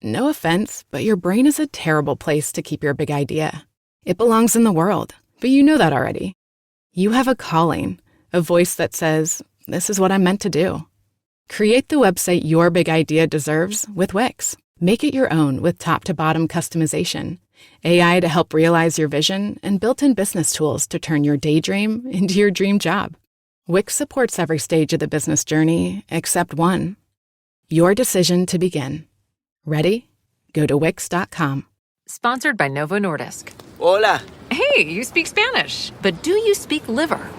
No offense, but your brain is a terrible place to keep your big idea. It belongs in the world, but you know that already. You have a calling, a voice that says, this is what I'm meant to do. Create the website your big idea deserves with Wix. Make it your own with top-to-bottom customization, AI to help realize your vision, and built-in business tools to turn your daydream into your dream job. Wix supports every stage of the business journey except one. Your decision to begin. Ready? Go to Wix.com. Sponsored by Novo Nordisk. Hola. Hey, you speak Spanish, but do you speak liver?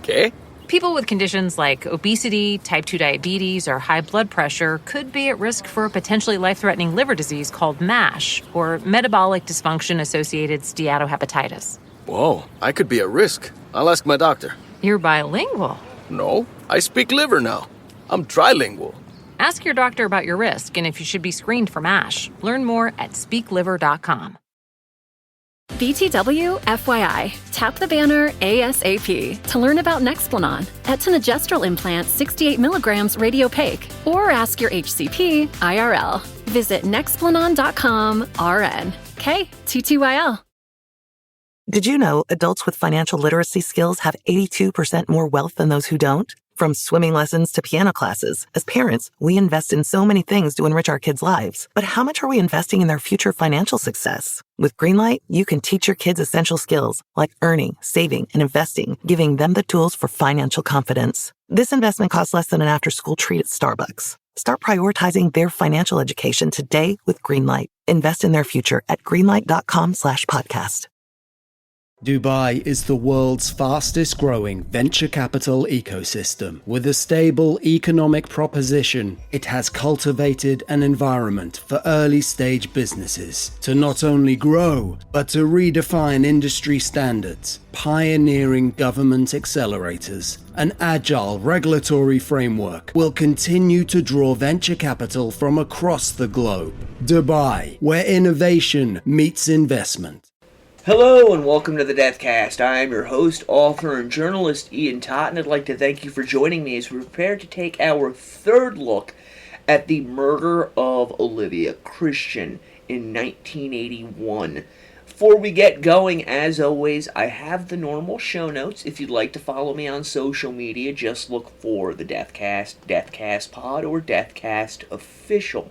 ¿Qué? People with conditions like obesity, type 2 diabetes, or high blood pressure could be at risk for a potentially life-threatening liver disease called MASH, or metabolic dysfunction-associated steatohepatitis. Whoa, I could be at risk. I'll ask my doctor. You're bilingual. No, I speak liver now. I'm trilingual. Ask your doctor about your risk and if you should be screened for MASH. Learn more at speakliver.com. BTW, FYI, tap the banner ASAP to learn about Nexplanon, etonogestrel implant 68 milligrams radiopaque, or ask your HCP IRL. Visit Nexplanon.com RN. K22YL. Did you know adults with financial literacy skills have 82% more wealth than those who don't? From swimming lessons to piano classes, as parents, we invest in so many things to enrich our kids' lives. But how much are we investing in their future financial success? With Greenlight, you can teach your kids essential skills like earning, saving, and investing, giving them the tools for financial confidence. This investment costs less than an after-school treat at Starbucks. Start prioritizing their financial education today with Greenlight. Invest in their future at greenlight.com/podcast. Dubai is the world's fastest growing venture capital ecosystem. With a stable economic proposition, it has cultivated an environment for early stage businesses to not only grow, but to redefine industry standards, pioneering government accelerators. An agile regulatory framework will continue to draw venture capital from across the globe. Dubai, where innovation meets investment. Hello and welcome to the Deathcast. I am your host, author, and journalist Ian Totten. I'd like to thank you for joining me as we prepare to take our third look at the murder of Olivia Christian in 1981. Before we get going, as always, I have the normal show notes. If you'd like to follow me on social media, just look for the Deathcast, Deathcast Pod, or Deathcast Official.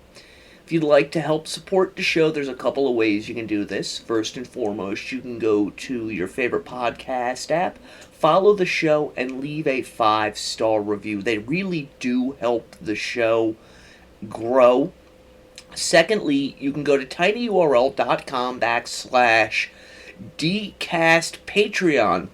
If you'd like to help support the show, there's a couple of ways you can do this. First and foremost, you can go to your favorite podcast app, follow the show, and leave a 5-star review. They really do help the show grow. Secondly, you can go to tinyurl.com/dcastpatreon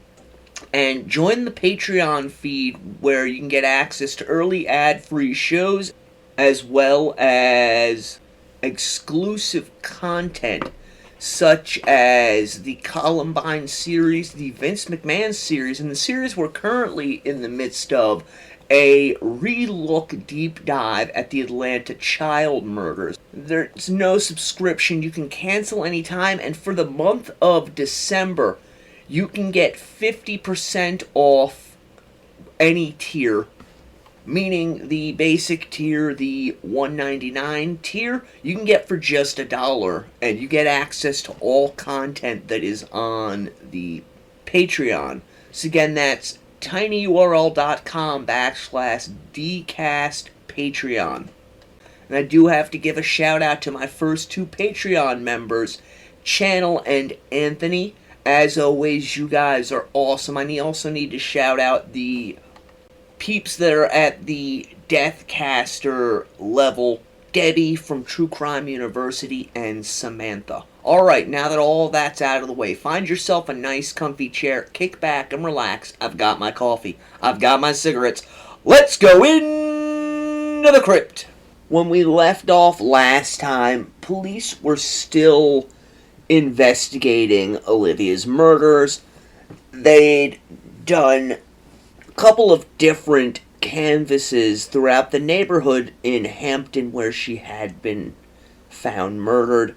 and join the Patreon feed where you can get access to early ad-free shows as well as exclusive content such as the Columbine series, the Vince McMahon series, and the series we're currently in the midst of, a relook deep dive at the Atlanta child murders. There's no subscription, you can cancel anytime, and for the month of December, you can get 50% off any tier. Meaning the basic tier, the $1.99 tier, you can get for just $1, and you get access to all content that is on the Patreon. So again, that's tinyurl.com/dcastpatreon. And I do have to give a shout out to my first 2 Patreon members, Channel and Anthony. As always, you guys are awesome. I also need to shout out the peeps that are at the Deathcaster level, Debbie from True Crime University, and Samantha. Alright, now that all that's out of the way, find yourself a nice comfy chair, kick back and relax. I've got my coffee, I've got my cigarettes. Let's go into the crypt. When we left off last time, police were still investigating Olivia's murders. They'd done couple of different canvases throughout the neighborhood in Hampton where she had been found murdered.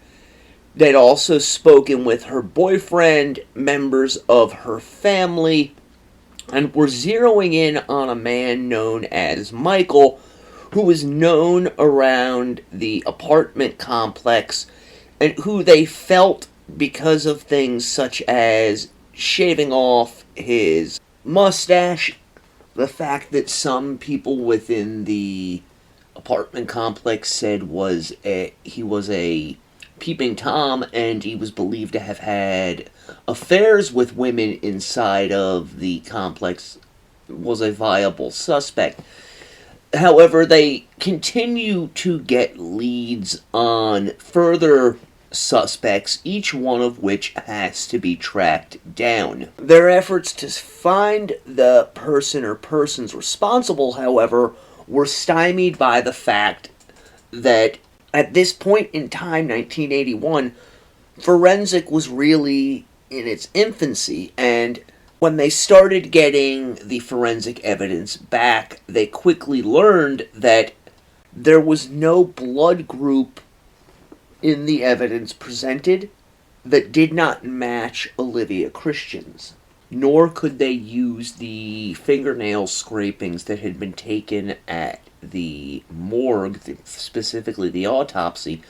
They'd also spoken with her boyfriend, members of her family, and were zeroing in on a man known as Michael, who was known around the apartment complex and who they felt, because of things such as shaving off his mustache, the fact that some people within the apartment complex said he was a peeping Tom, and he was believed to have had affairs with women inside of the complex, was a viable suspect. However, they continue to get leads on further suspects, each one of which has to be tracked down. Their efforts to find the person or persons responsible, however, were stymied by the fact that at this point in time, 1981, forensic was really in its infancy, and when they started getting the forensic evidence back, they quickly learned that there was no blood group in the evidence presented that did not match Olivia Christian's, nor could they use the fingernail scrapings that had been taken at the morgue, specifically the autopsy,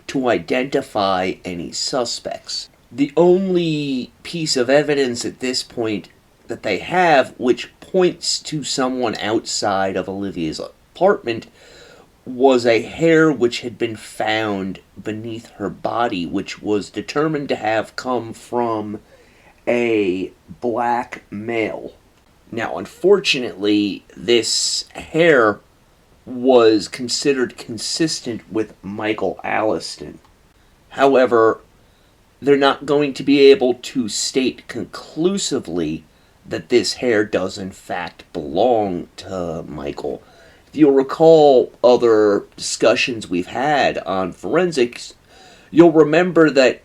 to identify any suspects. The only piece of evidence at this point that they have, which points to someone outside of Olivia's apartment, was a hair which had been found beneath her body, which was determined to have come from a black male. Now, unfortunately, this hair was considered consistent with Michael Alliston. However, they're not going to be able to state conclusively that this hair does in fact belong to Michael. If you'll recall other discussions we've had on forensics, you'll remember that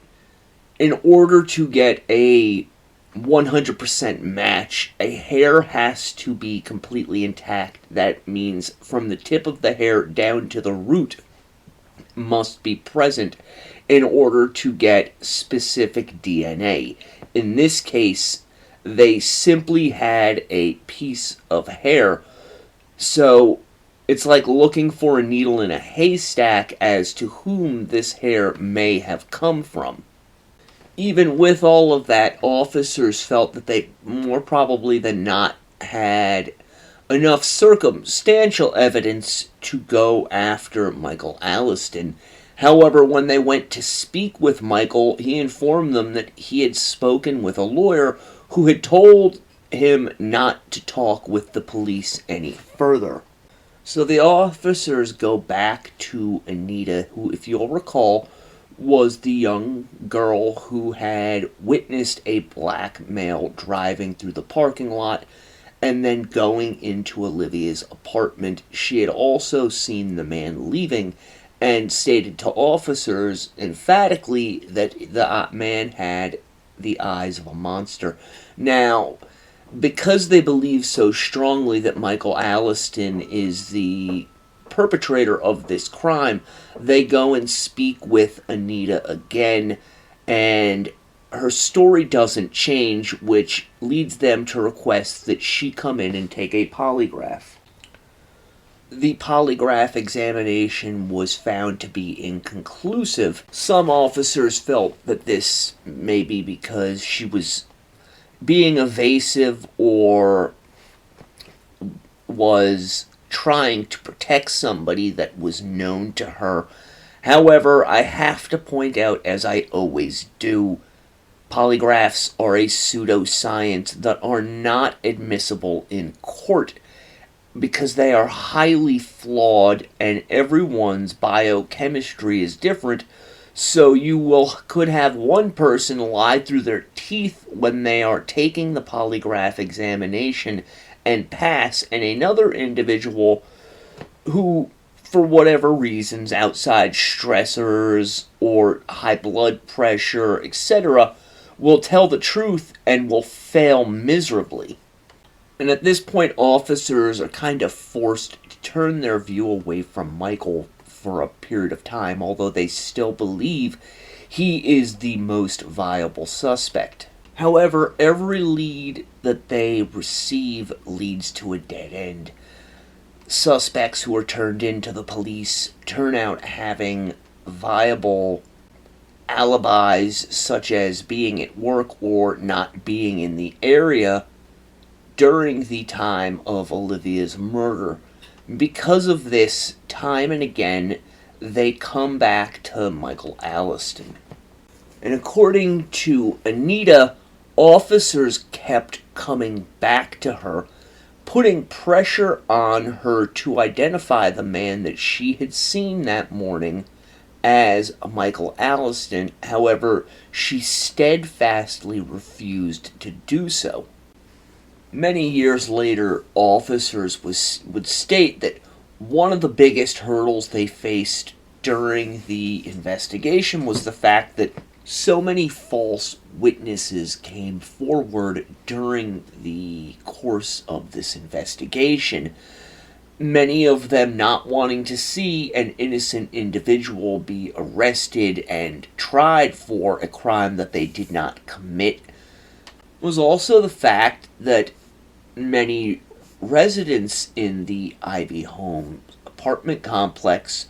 in order to get a 100% match, a hair has to be completely intact. That means from the tip of the hair down to the root must be present in order to get specific DNA. In this case, they simply had a piece of hair, so it's like looking for a needle in a haystack as to whom this hair may have come from. Even with all of that, officers felt that they more probably than not had enough circumstantial evidence to go after Michael Alliston. However, when they went to speak with Michael, he informed them that he had spoken with a lawyer who had told him not to talk with the police any further. So the officers go back to Anita, who, if you'll recall, was the young girl who had witnessed a black male driving through the parking lot and then going into Olivia's apartment. She had also seen the man leaving and stated to officers emphatically that the man had the eyes of a monster. Now, because they believe so strongly that Michael Alliston is the perpetrator of this crime, they go and speak with Anita again, and her story doesn't change, which leads them to request that she come in and take a polygraph. The polygraph examination was found to be inconclusive. Some officers felt that this may be because she was being evasive or was trying to protect somebody that was known to her. However, I have to point out, as I always do, polygraphs are a pseudoscience that are not admissible in court because they are highly flawed and everyone's biochemistry is different. So you could have one person lie through their teeth when they are taking the polygraph examination and pass, and another individual who, for whatever reasons, outside stressors or high blood pressure, etc., will tell the truth and will fail miserably. And at this point, officers are kind of forced to turn their view away from Michael for a period of time, although they still believe he is the most viable suspect. However, every lead that they receive leads to a dead end. suspects who are turned into the police turn out having viable alibis, such as being at work or not being in the area during the time of Olivia's murder. Because of this, time and again, they come back to Michael Alliston. And according to Anita, officers kept coming back to her, putting pressure on her to identify the man that she had seen that morning as Michael Alliston. However, she steadfastly refused to do so. Many years later, officers would state that one of the biggest hurdles they faced during the investigation was the fact that so many false witnesses came forward during the course of this investigation, many of them not wanting to see an innocent individual be arrested and tried for a crime that they did not commit. Was also the fact that many residents in the Ivy Homes apartment complex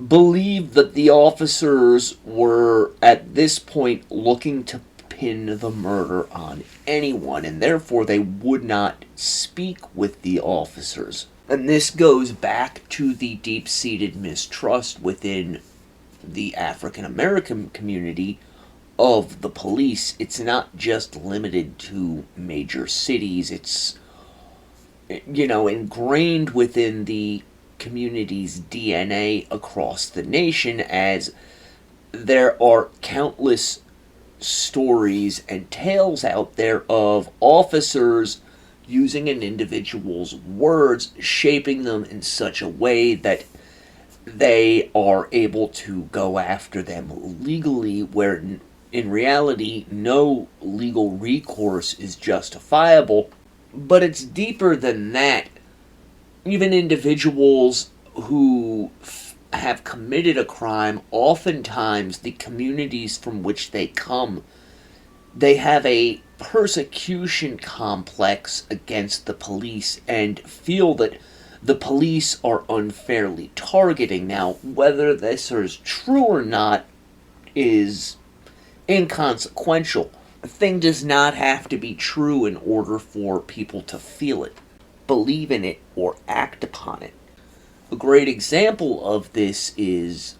believed that the officers were at this point looking to pin the murder on anyone, and therefore they would not speak with the officers. And this goes back to the deep-seated mistrust within the African American community of the police. It's not just limited to major cities. It's, ingrained within the community's DNA across the nation, as there are countless stories and tales out there of officers using an individual's words, shaping them in such a way that they are able to go after them legally, where in reality no legal recourse is justifiable. But it's deeper than that. Even individuals who have committed a crime, oftentimes the communities from which they come, they have a persecution complex against the police and feel that the police are unfairly targeting. Now, whether this is true or not is inconsequential. A thing does not have to be true in order for people to feel it, believe in it, or act upon it. A great example of this is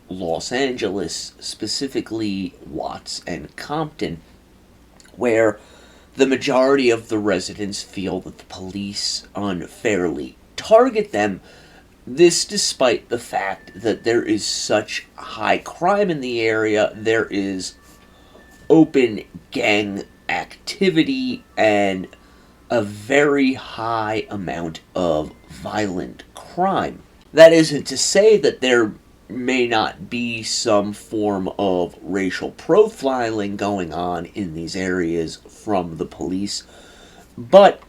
Los Angeles, specifically Watts and Compton, where the majority of the residents feel that the police unfairly target them. This despite the fact that there is such high crime in the area, there is open gang activity, and a very high amount of violent crime. That isn't to say that there may not be some form of racial profiling going on in these areas from the police, but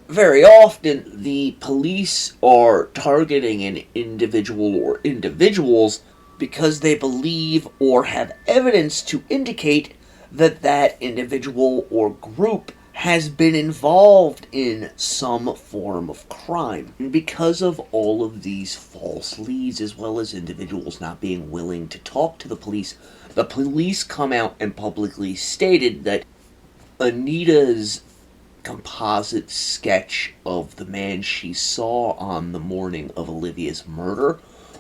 very often the police are targeting an individual or individuals because they believe or have evidence to indicate that that individual or group has been involved in some form of crime. And because of all of these false leads, as well as individuals not being willing to talk to the police come out and publicly stated that Anita's composite sketch of the man she saw on the morning of Olivia's murder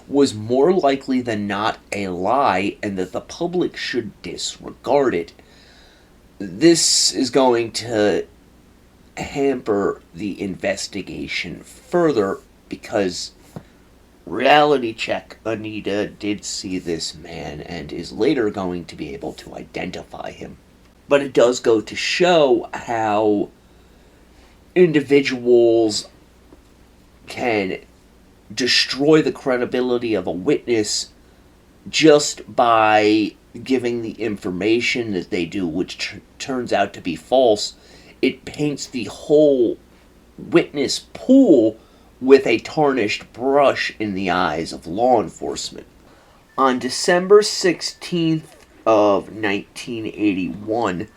was more likely than not a lie, and that the public should disregard it. This is going to hamper the investigation further, because reality check, Anita did see this man and is later going to be able to identify him. But it does go to show how individuals can destroy the credibility of a witness just by giving the information that they do, which turns out to be false. It paints the whole witness pool with a tarnished brush in the eyes of law enforcement. On December 16th of 1981,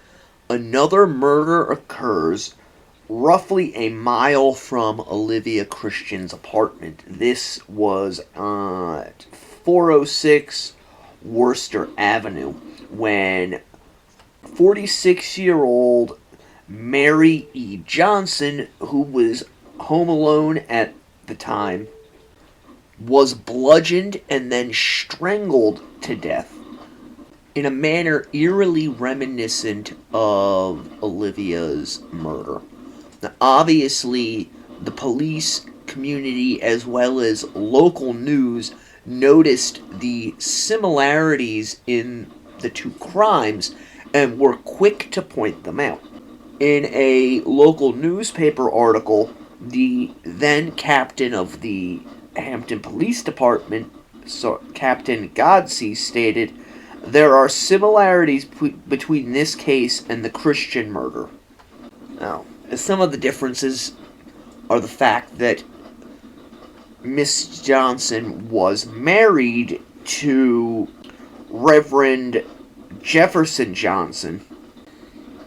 another murder occurs roughly a mile from Olivia Christian's apartment. This was at 406 Worcester Avenue when 46-year-old Mary E. Johnson, who was home alone at the time, was bludgeoned and then strangled to death in a manner eerily reminiscent of Olivia's murder. Now, obviously, the police community as well as local news noticed the similarities in the two crimes and were quick to point them out. In a local newspaper article, the then captain of the Hampton Police Department, Captain Godsey, stated, "There are similarities between this case and the Christian murder." Now, some of the differences are the fact that Miss Johnson was married to Reverend Jefferson Johnson,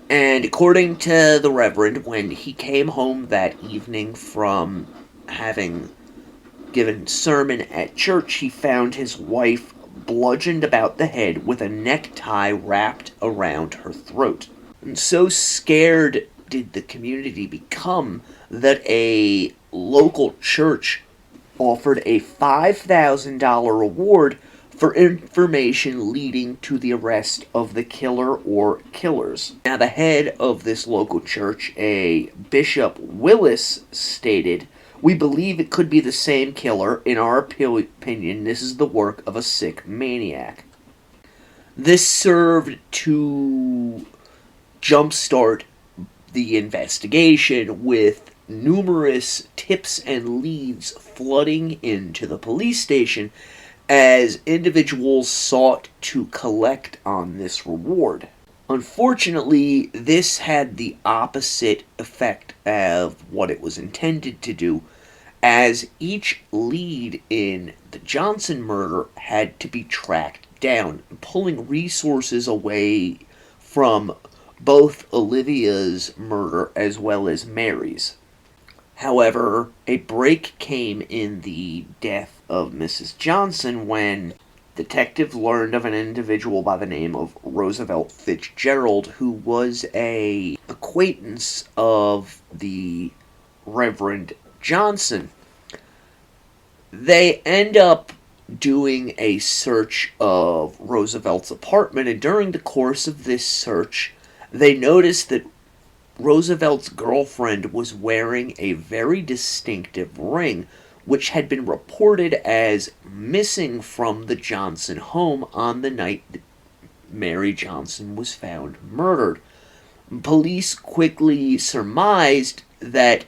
and according to the Reverend, when he came home that evening from having given sermon at church, he found his wife bludgeoned about the head with a necktie wrapped around her throat. And so scared did the community become that a local church offered a $5,000 reward for information leading to the arrest of the killer or killers. Now, the head of this local church, a Bishop Willis, stated, "We believe it could be the same killer. In our opinion, this is the work of a sick maniac." This served to jumpstart the investigation, with numerous tips and leads flooding into the police station as individuals sought to collect on this reward. Unfortunately, this had the opposite effect of what it was intended to do, as each lead in the Johnson murder had to be tracked down, pulling resources away from both Olivia's murder as well as Mary's. However, a break came in the death of Mrs. Johnson when detectives learned of an individual by the name of Roosevelt Fitzgerald, who was an acquaintance of the Reverend Johnson. They end up doing a search of Roosevelt's apartment, and during the course of this search, they noticed that Roosevelt's girlfriend was wearing a very distinctive ring, which had been reported as missing from the Johnson home on the night that Mary Johnson was found murdered. Police quickly surmised that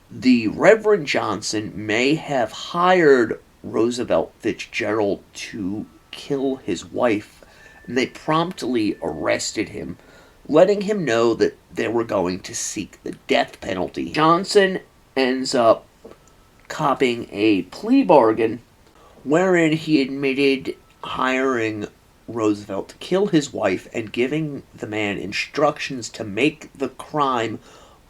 the Reverend Johnson may have hired Roosevelt Fitzgerald to kill his wife, and they promptly arrested him, letting him know that they were going to seek the death penalty. Johnson ends up copping a plea bargain wherein he admitted hiring Roosevelt to kill his wife and giving the man instructions to make the crime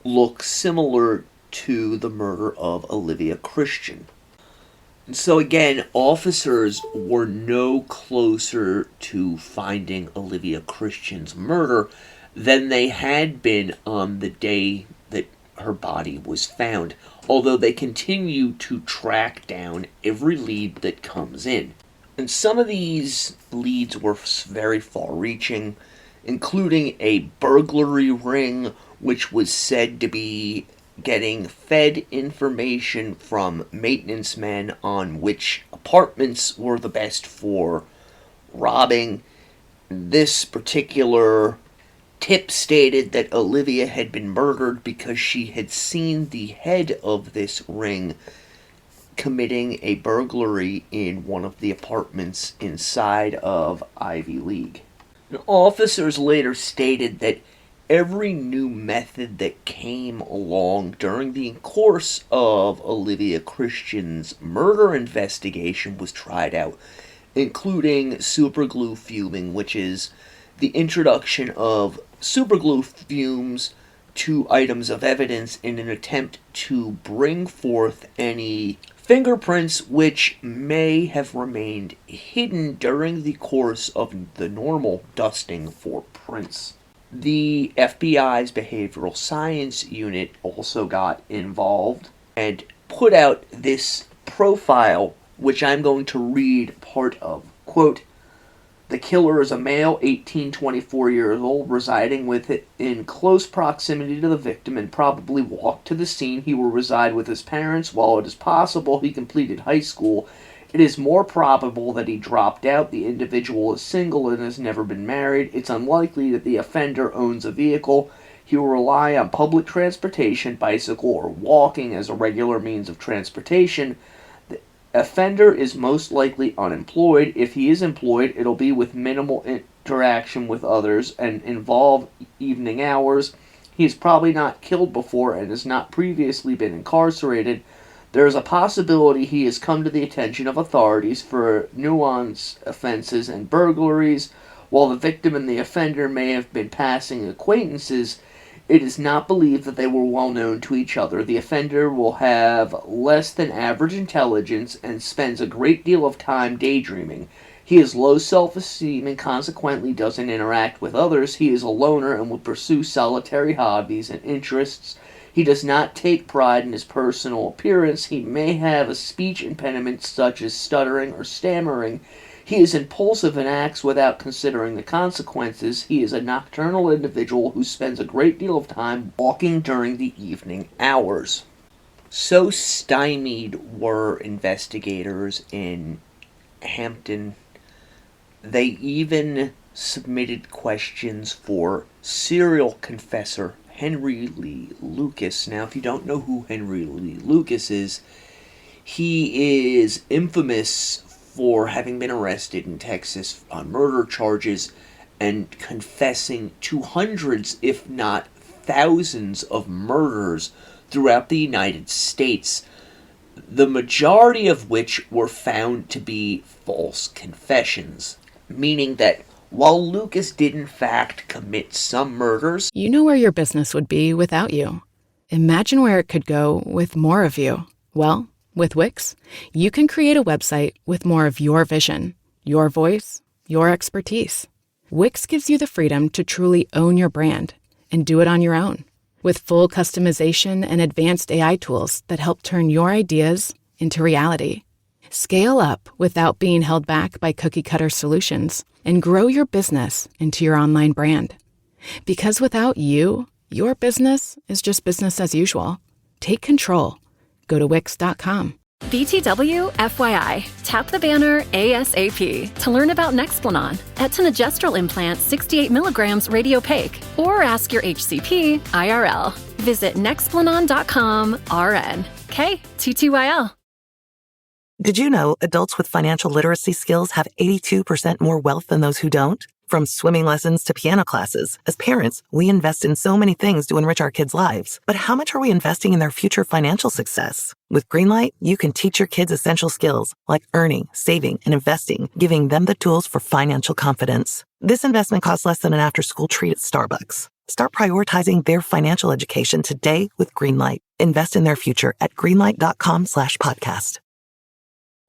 look similar to the murder of Olivia Christian. And so again, officers were no closer to finding Olivia Christian's murder than they had been on the day that her body was found, although they continue to track down every lead that comes in. And some of these leads were very far-reaching, including a burglary ring, which was said to be getting fed information from maintenance men on which apartments were the best for robbing. This particular tip stated that Olivia had been murdered because she had seen the head of this ring committing a burglary in one of the apartments inside of Ivy League. Now, officers later stated that every new method that came along during the course of Olivia Christian's murder investigation was tried out, including superglue fuming, which is the introduction of superglue fumes two items of evidence in an attempt to bring forth any fingerprints which may have remained hidden during the course of the normal dusting for prints. The FBI's behavioral science unit also got involved and put out this profile, which I'm going to read part of. Quote, "The killer is a male, 18, 24 years old, residing with it in close proximity to the victim and probably walked to the scene. He will reside with his parents. While it is possible he completed high school, it is more probable that he dropped out. The individual is single and has never been married. It's unlikely that the offender owns a vehicle. He will rely on public transportation, bicycle, or walking as a regular means of transportation. The offender is most likely unemployed. If he is employed, it'll be with minimal interaction with others and involve evening hours. He has probably not killed before and has not previously been incarcerated. There is a possibility he has come to the attention of authorities for nuanced offenses and burglaries. While the victim and the offender may have been passing acquaintances, it is not believed that they were well known to each other. The offender will have less than average intelligence and spends a great deal of time daydreaming. He has low self-esteem and consequently doesn't interact with others. He is a loner and will pursue solitary hobbies and interests. He does not take pride in his personal appearance. He may have a speech impediment such as stuttering or stammering. He is impulsive and acts without considering the consequences. He is a nocturnal individual who spends a great deal of time walking during the evening hours." So stymied were investigators in Hampton, they even submitted questions for serial confessor Henry Lee Lucas. Now, if you don't know who Henry Lee Lucas is, he is infamous for having been arrested in Texas on murder charges and confessing to hundreds, if not thousands, of murders throughout the United States, the majority of which were found to be false confessions, meaning that while Lucas did in fact commit some murders, You know where your business would be without you. Imagine where it could go with more of you. Well, with Wix, you can create a website with more of your vision, your voice, your expertise. Wix gives you the freedom to truly own your brand and do it on your own, with full customization and advanced AI tools that help turn your ideas into reality. Scale up without being held back by cookie-cutter solutions and grow your business into your online brand. Because without you, your business is just business as usual. Take control. Go to Wix.com. BTW FYI, tap the banner ASAP to learn about Nexplanon, etonogestrel implant 68 milligrams radiopaque, or ask your HCP IRL. Visit nexplanon.com RN. K22YL. Did you know adults with financial literacy skills have 82% more wealth than those who don't? From swimming lessons to piano classes, as parents, we invest in so many things to enrich our kids' lives. But how much are we investing in their future financial success? With Greenlight, you can teach your kids essential skills like earning, saving, and investing, giving them the tools for financial confidence. This investment costs less than an after-school treat at Starbucks. Start prioritizing their financial education today with Greenlight. Invest in their future at greenlight.com/podcast.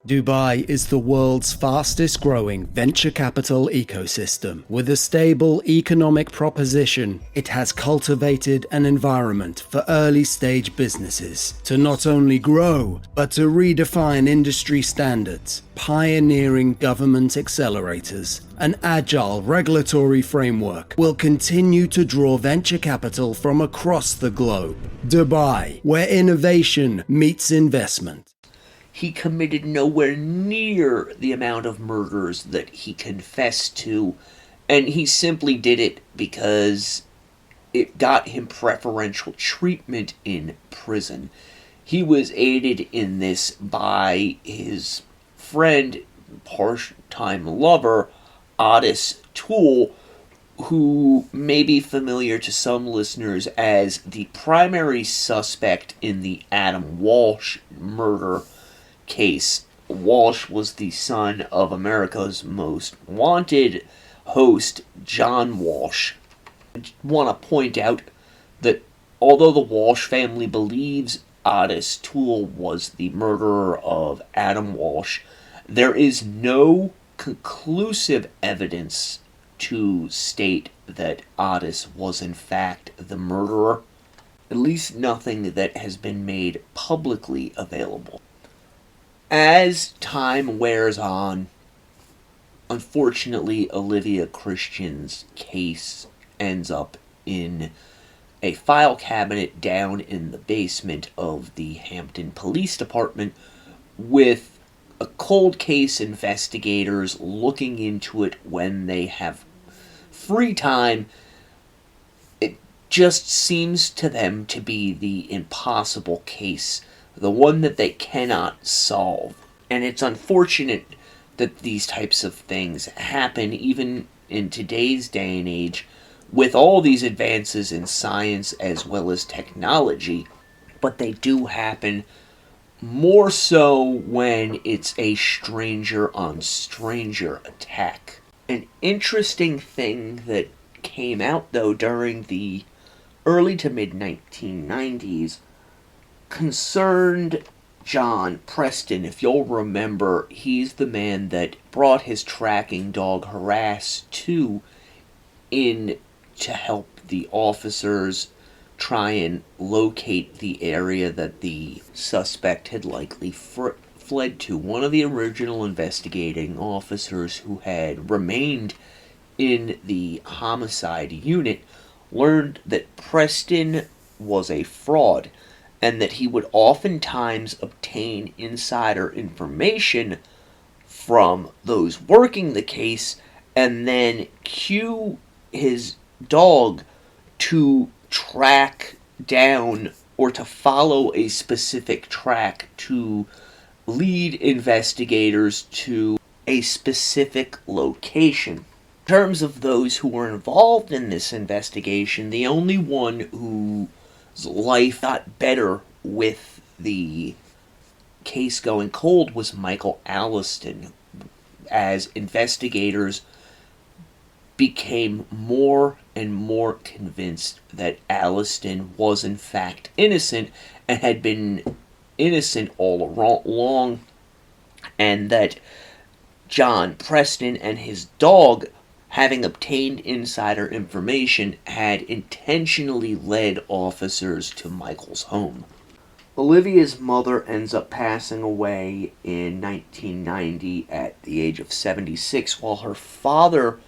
Dubai is the world's fastest growing venture capital ecosystem. With a stable economic proposition, it has cultivated an environment for early stage businesses to not only grow, but to redefine industry standards, pioneering government accelerators. An agile regulatory framework will continue to draw venture capital from across the globe. Dubai, where innovation meets investment. he committed nowhere near the amount of murders that he confessed to, and he simply did it because it got him preferential treatment in prison. He was aided in this by his friend, part-time lover, Otis Toole, who may be familiar to some listeners as the primary suspect in the Adam Walsh murder case. Walsh was the son of America's Most Wanted host, John Walsh. I want to point out that Although the Walsh family believes Otis Toole was the murderer of Adam Walsh, there is no conclusive evidence to state that Otis was in fact the murderer. At least nothing that has been made publicly available. As time wears on, unfortunately, Olivia Christian's case ends up in a file cabinet down in the basement of the Hampton Police Department, with a cold case investigators looking into it when they have free time. It just seems to them to be the impossible case, the one that they cannot solve. And it's unfortunate that these types of things happen even in today's day and age, with all these advances in science as well as technology, but they do happen more so when it's a stranger on stranger attack. An interesting thing that came out, though, during the early to mid 1990s concerned John Preston. If you'll remember, he's the man that brought his tracking dog Harass 2 in to help the officers try and locate the area that the suspect had likely fled to. One of the original investigating officers who had remained in the homicide unit learned that Preston was a fraud, and that he would oftentimes obtain insider information from those working the case and then cue his dog to track down or to follow a specific track to lead investigators to a specific location. In terms of those who were involved in this investigation, the only one whose life got better with the case going cold was Michael Alliston, as investigators became more and more convinced that Alliston was in fact innocent and had been innocent all along, and that John Preston and his dog, having obtained insider information, had intentionally led officers to Michael's home. Olivia's mother ends up passing away in 1990 at the age of 76, while her father,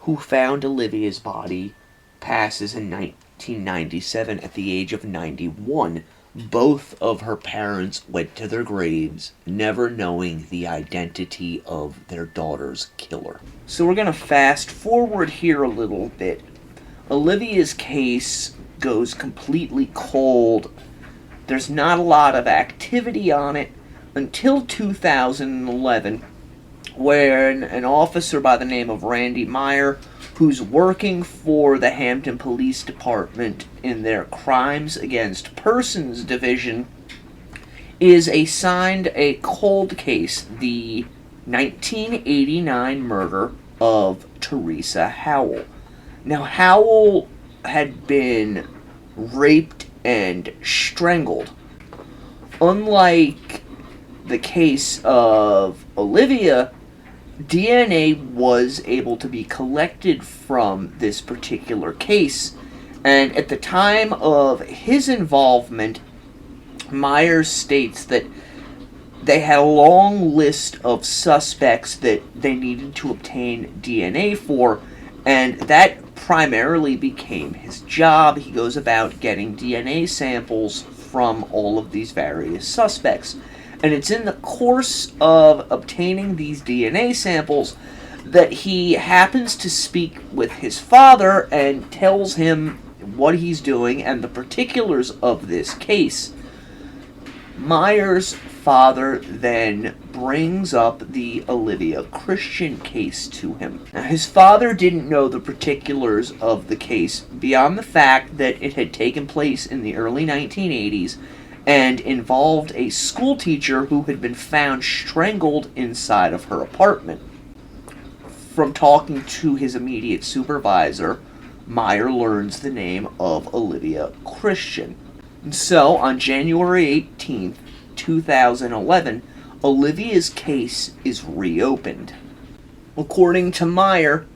who found Olivia's body, passes in 1997 at the age of 91. Both of her parents went to their graves never knowing the identity of their daughter's killer. So we're going to fast forward here a little bit. Olivia's case goes completely cold. There's not a lot of activity on it until 2011, when an officer by the name of Randy Meyer, who's working for the Hampton Police Department in their Crimes Against Persons division, is assigned a cold case, the 1989 murder of Teresa Howell. Now, Howell had been raped and strangled. Unlike the case of Olivia, DNA was able to be collected from this particular case, and at the time of his involvement, Myers states that they had a long list of suspects that they needed to obtain DNA for, and that primarily became his job. He goes about getting DNA samples from all of these various suspects. And it's in the course of obtaining these DNA samples that he happens to speak with his father and tells him what he's doing and the particulars of this case. Myers' father then brings up the Olivia Christian case to him. Now, his father didn't know the particulars of the case beyond the fact that it had taken place in the early 1980s and involved a school teacher who had been found strangled inside of her apartment. From talking to his immediate supervisor, Meyer learns the name of Olivia Christian. And so, on January 18th, 2011, Olivia's case is reopened. According to Meyer,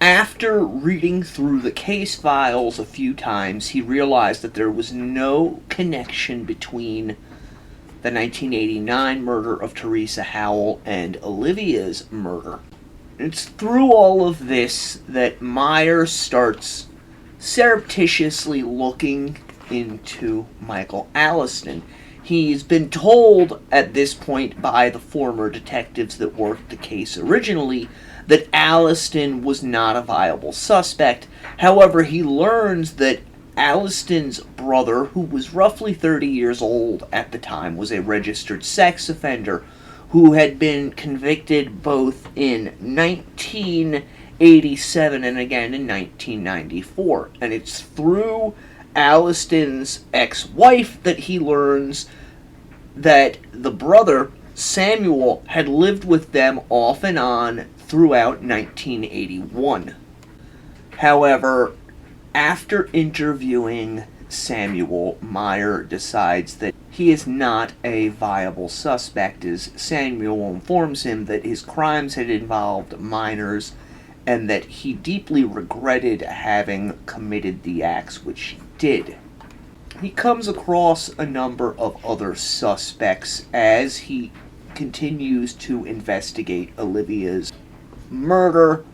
after reading through the case files a few times, he realized that there was no connection between the 1989 murder of Teresa Howell and Olivia's murder. It's through all of this that Meyer starts surreptitiously looking into Michael Alliston. He's been told at this point by the former detectives that worked the case originally that Alliston was not a viable suspect. However, he learns that Alliston's brother, who was roughly 30 years old at the time, was a registered sex offender who had been convicted both in 1987 and again in 1994. And it's through Alliston's ex-wife that he learns that the brother, Samuel, had lived with them off and on throughout 1981. However, after interviewing Samuel, Meyer decides that he is not a viable suspect, as Samuel informs him that his crimes had involved minors and that he deeply regretted having committed the acts which he did. He comes across a number of other suspects as he continues to investigate Olivia's murder.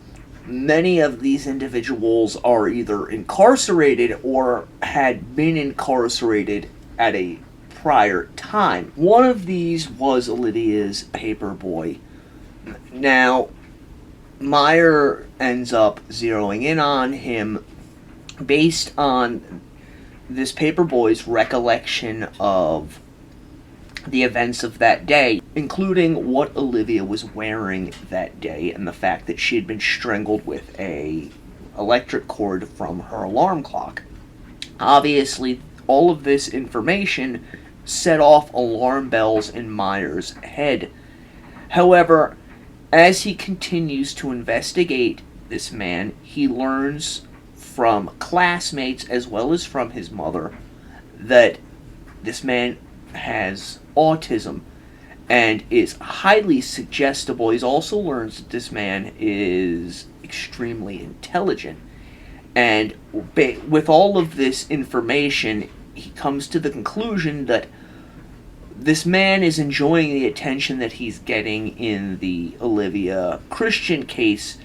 Many of these individuals are either incarcerated or had been incarcerated at a prior time. One of these was Olivia's paperboy. Now, Meyer ends up zeroing in on him based on this paperboy's recollection of the events of that day, including what Olivia was wearing that day and the fact that she had been strangled with a electric cord from her alarm clock. Obviously, all of this information set off alarm bells in Meyer's head. However, as he continues to investigate this man, he learns from classmates as well as from his mother that this man has autism and is highly suggestible. He also learns that this man is extremely intelligent. And with all of this information, he comes to the conclusion that this man is enjoying the attention that he's getting in the Olivia Christian case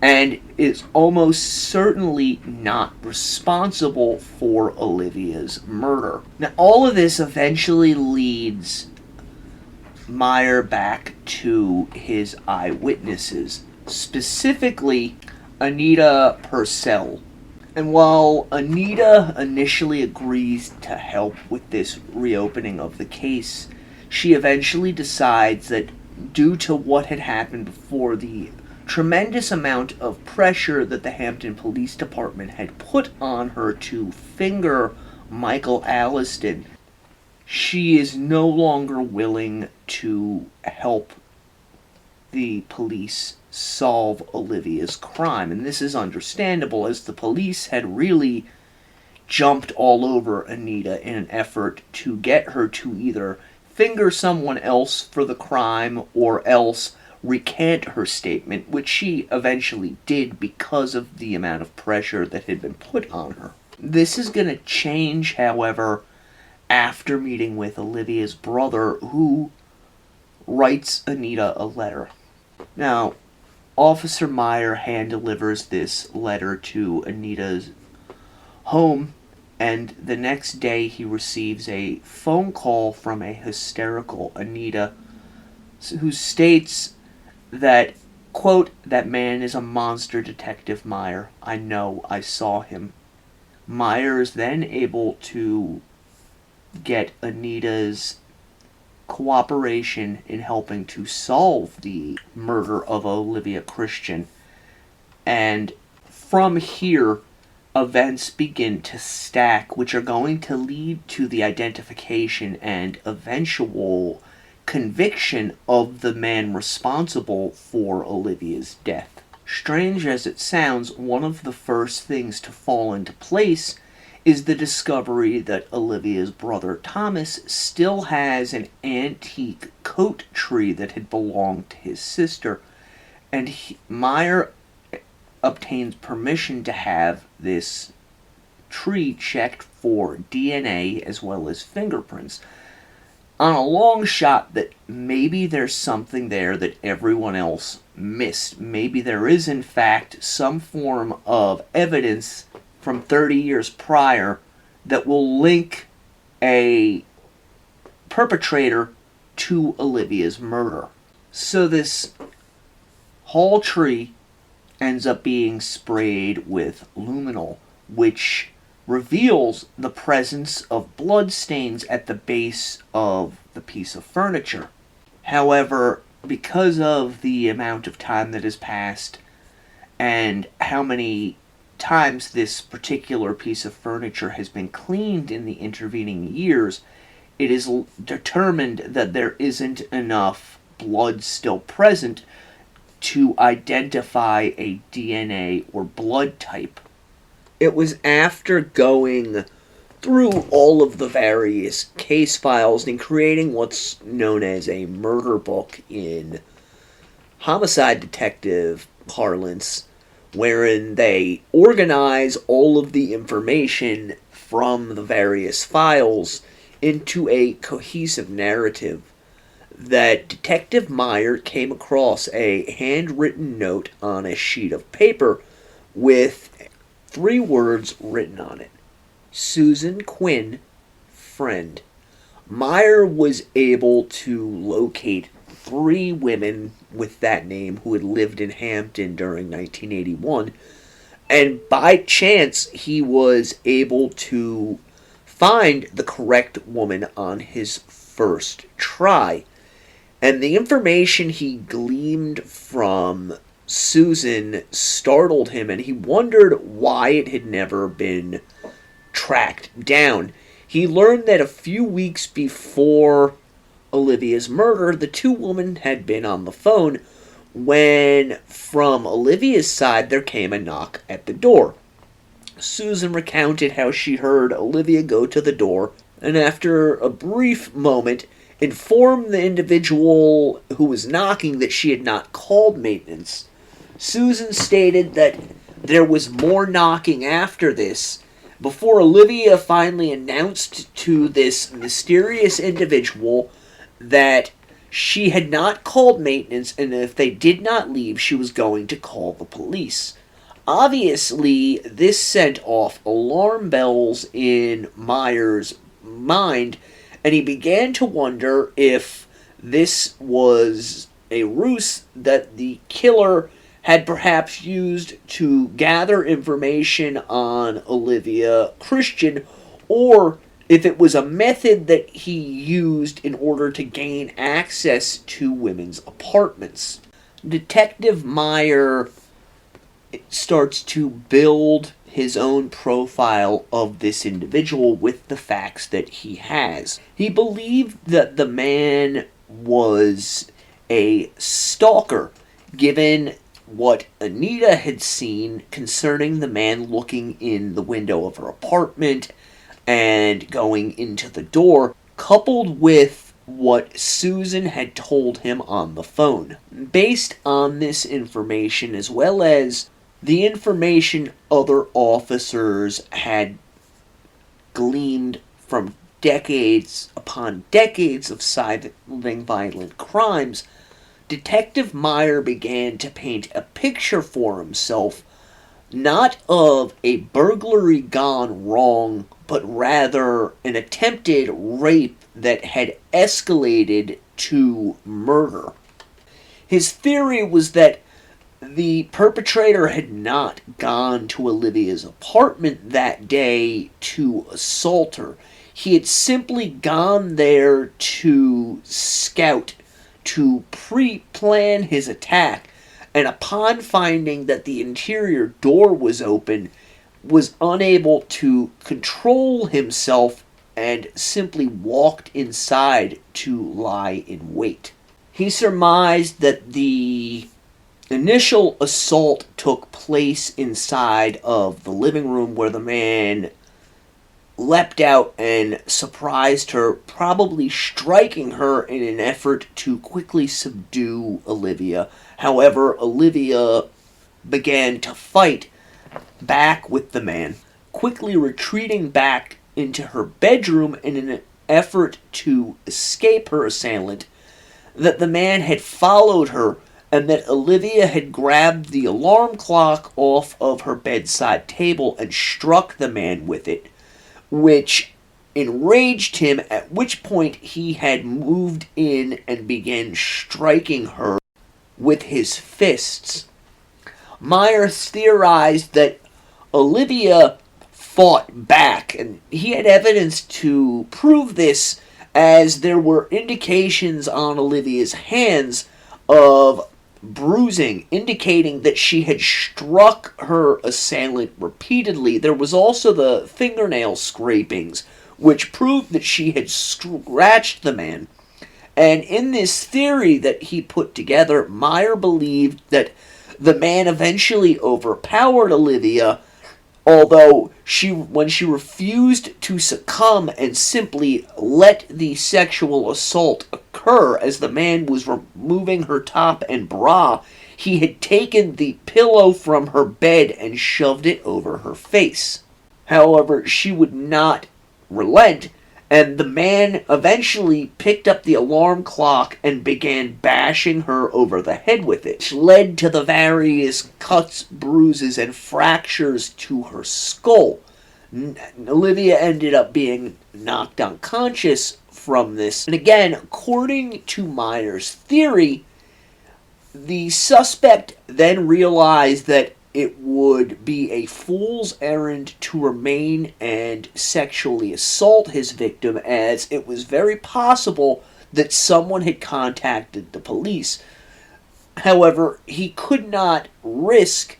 and is almost certainly not responsible for Olivia's murder. Now, all of this eventually leads Meyer back to his eyewitnesses, specifically Anita Purcell. And while Anita initially agrees to help with this reopening of the case, she eventually decides that due to what had happened before, the tremendous amount of pressure that the Hampton Police Department had put on her to finger Michael Alliston, she is no longer willing to help the police solve Olivia's crime. And this is understandable, as the police had really jumped all over Anita in an effort to get her to either finger someone else for the crime or else recant her statement, which she eventually did because of the amount of pressure that had been put on her. This is going to change, however, after meeting with Olivia's brother, who writes Anita a letter. Now, Officer Meyer hand-delivers this letter to Anita's home, and the next day he receives a phone call from a hysterical Anita who states that, quote, "That man is a monster, Detective Meyer. I know, I saw him." Meyer is then able to get Anita's cooperation in helping to solve the murder of Olivia Christian. And from here, events begin to stack, which are going to lead to the identification and eventual conviction of the man responsible for Olivia's death. Strange as it sounds, one of the first things to fall into place is the discovery that Olivia's brother Thomas still has an antique coat tree that had belonged to his sister, and Meyer obtains permission to have this tree checked for DNA as well as fingerprints. On a long shot that maybe there's something there that everyone else missed. Maybe there is in fact some form of evidence from 30 years prior that will link a perpetrator to Olivia's murder. So this hall tree ends up being sprayed with luminol, which reveals the presence of bloodstains at the base of the piece of furniture. However, because of the amount of time that has passed and how many times this particular piece of furniture has been cleaned in the intervening years, it is determined that there isn't enough blood still present to identify a DNA or blood type. It was after going through all of the various case files and creating what's known as a murder book in homicide detective parlance, wherein they organize all of the information from the various files into a cohesive narrative, that Detective Meyer came across a handwritten note on a sheet of paper with 3 words written on it. Susan Quinn, friend. Meyer was able to locate 3 women with that name who had lived in Hampton during 1981, and by chance he was able to find the correct woman on his first try. And the information he gleaned from Susan startled him, and he wondered why it had never been tracked down. He learned that a few weeks before Olivia's murder, the 2 women had been on the phone when, from Olivia's side, there came a knock at the door. Susan recounted how she heard Olivia go to the door, and after a brief moment, informed the individual who was knocking that she had not called maintenance. Susan stated that there was more knocking after this, before Olivia finally announced to this mysterious individual that she had not called maintenance, and if they did not leave, she was going to call the police. Obviously, this sent off alarm bells in Meyer's mind, and he began to wonder if this was a ruse that the killer had perhaps used to gather information on Olivia Christian, or if it was a method that he used in order to gain access to women's apartments. Detective Meyer starts to build his own profile of this individual with the facts that he has. He believed that the man was a stalker, given what Anita had seen concerning the man looking in the window of her apartment and going into the door, coupled with what Susan had told him on the phone. Based on this information, as well as the information other officers had gleaned from decades upon decades of solving violent crimes, Detective Meyer began to paint a picture for himself, not of a burglary gone wrong, but rather an attempted rape that had escalated to murder. His theory was that the perpetrator had not gone to Olivia's apartment that day to assault her. He had simply gone there to scout, to pre-plan his attack, and upon finding that the interior door was open, was unable to control himself and simply walked inside to lie in wait. He surmised that the initial assault took place inside of the living room where the man leapt out and surprised her, probably striking her in an effort to quickly subdue Olivia. However, Olivia began to fight back with the man, quickly retreating back into her bedroom in an effort to escape her assailant, that the man had followed her, and that Olivia had grabbed the alarm clock off of her bedside table and struck the man with it, which enraged him, at which point he had moved in and began striking her with his fists. Myers theorized that Olivia fought back, and he had evidence to prove this, as there were indications on Olivia's hands of bruising, indicating that she had struck her assailant repeatedly. There was also the fingernail scrapings, which proved that she had scratched the man. And in this theory that he put together, Meyer believed that the man eventually overpowered Olivia, although when she refused to succumb and simply let the sexual assault occur as the man was removing her top and bra, he had taken the pillow from her bed and shoved it over her face. However, she would not relent, and the man eventually picked up the alarm clock and began bashing her over the head with it, which led to the various cuts, bruises, and fractures to her skull. Olivia ended up being knocked unconscious from this. And again, according to Myers' theory, the suspect then realized that it would be a fool's errand to remain and sexually assault his victim, as it was very possible that someone had contacted the police. However, he could not risk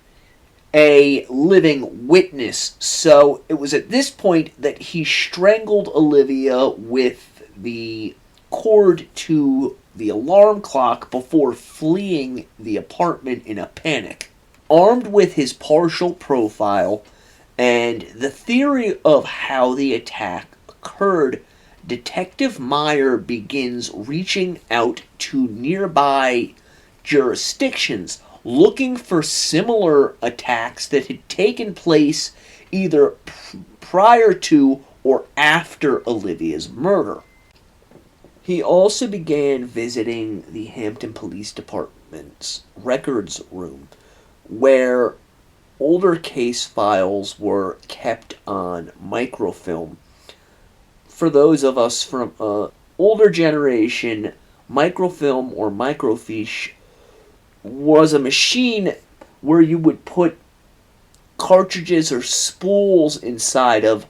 a living witness, so it was at this point that he strangled Olivia with the cord to the alarm clock before fleeing the apartment in a panic. Armed with his partial profile and the theory of how the attack occurred, Detective Meyer begins reaching out to nearby jurisdictions, looking for similar attacks that had taken place either prior to or after Olivia's murder. He also began visiting the Hampton Police Department's records room, where older case files were kept on microfilm. For those of us from an older generation, microfilm or microfiche was a machine where you would put cartridges or spools inside of,